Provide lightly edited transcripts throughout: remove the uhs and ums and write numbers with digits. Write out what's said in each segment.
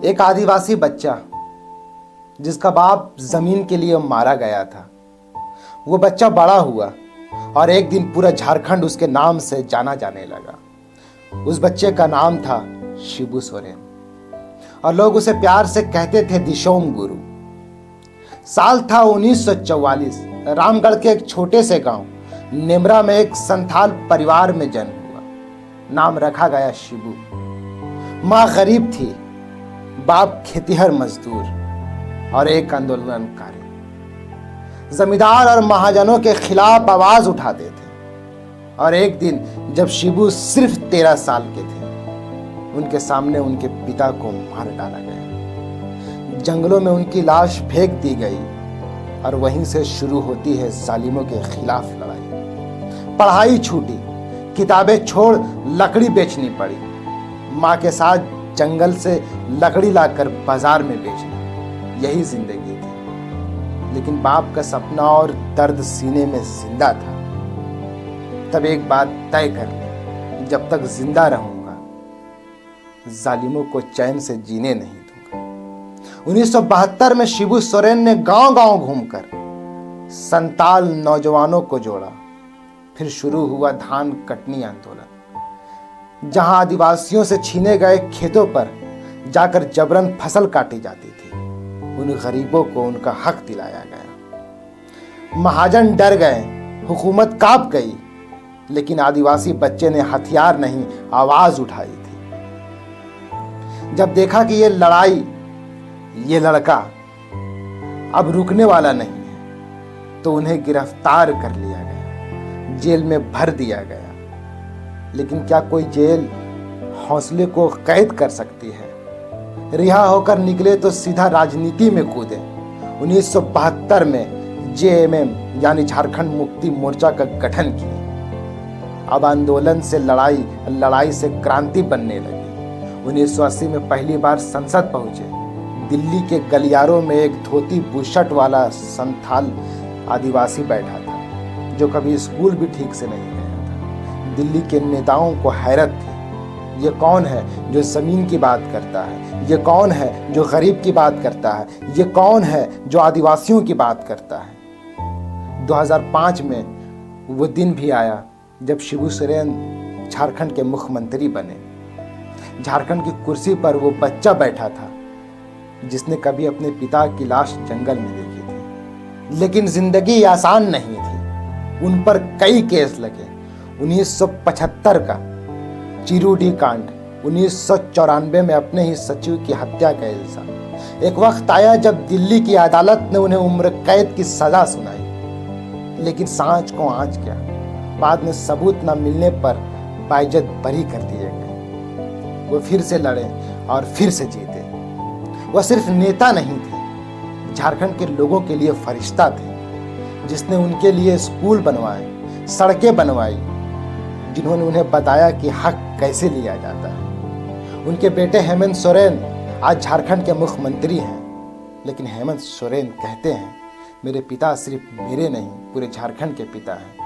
एक आदिवासी बच्चा जिसका बाप जमीन के लिए मारा गया था, वो बच्चा बड़ा हुआ और एक दिन पूरा झारखंड उसके नाम से जाना जाने लगा। उस बच्चे का नाम था शिबू सोरेन और लोग उसे प्यार से कहते थे दिशोम गुरु। साल था 1944। रामगढ़ के एक छोटे से गांव नेमरा में एक संथाल परिवार में जन्म हुआ। नाम रखा गया शिबू। माँ गरीब थी, बाप खेतिहर मजदूर और एक आंदोलनकारी। जमींदार और महाजनों के खिलाफ आवाज उठाते थे और एक दिन जब शिबू सिर्फ 13 साल के थे, उनके सामने उनके पिता को मार डाला गया। जंगलों में उनकी लाश फेंक दी गई और वहीं से शुरू होती है जालिमों के खिलाफ लड़ाई। पढ़ाई छूटी, किताबें छोड़ लकड़ी बेचनी पड़ी। माँ के साथ जंगल से लकड़ी लाकर बाजार में बेचना, यही जिंदगी थी। लेकिन बाप का सपना और दर्द सीने में जिंदा था। तब एक बात तय कर ली, जब तक जिंदा रहूंगा जालिमों को चैन से जीने नहीं दूंगा। 1972 में शिबू सोरेन ने गांव-गांव घूमकर संताल नौजवानों को जोड़ा। फिर शुरू हुआ धान कटनी आंदोलन, जहां आदिवासियों से छीने गए खेतों पर जाकर जबरन फसल काटी जाती थी। उन गरीबों को उनका हक दिलाया गया। महाजन डर गए, हुकूमत कांप गई, लेकिन आदिवासी बच्चे ने हथियार नहीं, आवाज उठाई थी। जब देखा कि ये लड़ाई, ये लड़का अब रुकने वाला नहीं है, तो उन्हें गिरफ्तार कर लिया गया, जेल में भर दिया गया। लेकिन क्या कोई जेल हौसले को कैद कर सकती है? रिहा होकर निकले तो सीधा राजनीति में कूदे। 1972 में जेएमएम यानी झारखंड मुक्ति मोर्चा का गठन किया। अब आंदोलन से लड़ाई, लड़ाई से क्रांति बनने लगी। 1980 में पहली बार संसद पहुंचे। दिल्ली के गलियारों में एक धोती बुशर्ट वाला संथाल आदिवासी बैठा था, जो कभी स्कूल भी ठीक से नहीं गया था। दिल्ली के नेताओं को हैरत थी, ये कौन है जो जमीन की बात करता है? ये कौन है जो गरीब की बात करता है? ये कौन है जो आदिवासियों की बात करता है? 2005 में वो दिन भी आया जब शिबू सोरेन झारखंड के मुख्यमंत्री बने। झारखंड की कुर्सी पर वो बच्चा बैठा था जिसने कभी अपने पिता की लाश जंगल में देखी थी। लेकिन जिंदगी आसान नहीं थी। उन पर कई केस लगे। 1975 का चिरूडी कांड, 1994 में अपने ही सचिव की हत्या का इल्जाम। एक वक्त आया जब दिल्ली की अदालत ने उन्हें उम्र कैद की सजा सुनाई, लेकिन सांच को आंच गया। बाद में सबूत न मिलने पर बाइज्जत बरी कर दिए गए। वो फिर से लड़े और फिर से जीते। वह सिर्फ नेता नहीं थे, झारखंड के लोगों के लिए फरिश्ता थे, जिसने उनके लिए स्कूल बनवाए, सड़कें बनवाई, जिन्होंने उन्हें बताया कि हक कैसे लिया जाता है। उनके बेटे हेमंत सोरेन आज झारखंड के मुख्यमंत्री हैं। लेकिन हेमंत सोरेन कहते हैं, मेरे पिता सिर्फ मेरे नहीं, पूरे झारखंड के पिता हैं।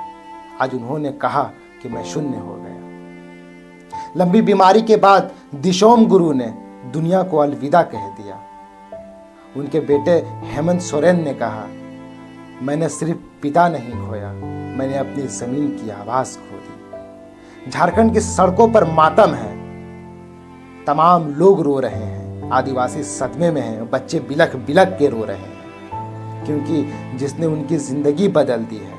आज उन्होंने कहा कि मैं शून्य हो गया। लंबी बीमारी के बाद दिशोम गुरु ने दुनिया को अलविदा कह दिया। उनके बेटे हेमंत सोरेन ने कहा, मैंने सिर्फ पिता नहीं खोया, मैंने अपनी जमीन की आवाज खो दी। झारखंड की सड़कों पर मातम है, तमाम लोग रो रहे हैं, आदिवासी सदमे में हैं, बच्चे बिलख बिलख के रो रहे हैं, क्योंकि जिसने उनकी जिंदगी बदल दी है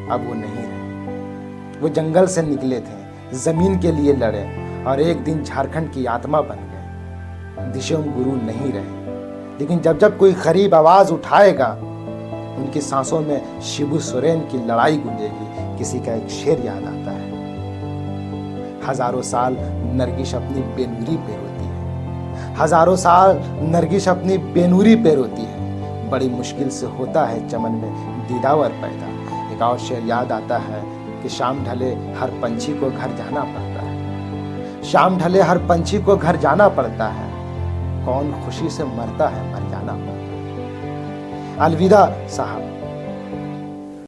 अब वो नहीं रहे। वो जंगल से निकले थे, जमीन के लिए लड़े और एक दिन झारखंड की आत्मा बन गए। दिशोम गुरु नहीं रहे, लेकिन जब जब कोई गरीब आवाज उठाएगा, उनकी सांसों में शिबू सोरेन की लड़ाई गूंजेगी। किसी का एक शेर याद आता है, हजारों साल नरगिस अपनी बेनूरी पे रोती है, हजारों साल नरगिस अपनी बेनूरी पे रोती है, बड़ी मुश्किल से होता है चमन में दीदावर पैदा। एक और शेर याद आता है कि शाम ढले हर पंछी को घर जाना पड़ता है, शाम ढले हर पंछी को घर जाना पड़ता है, कौन खुशी से मरता है मर जाना पड़ता है। अलविदा साहब।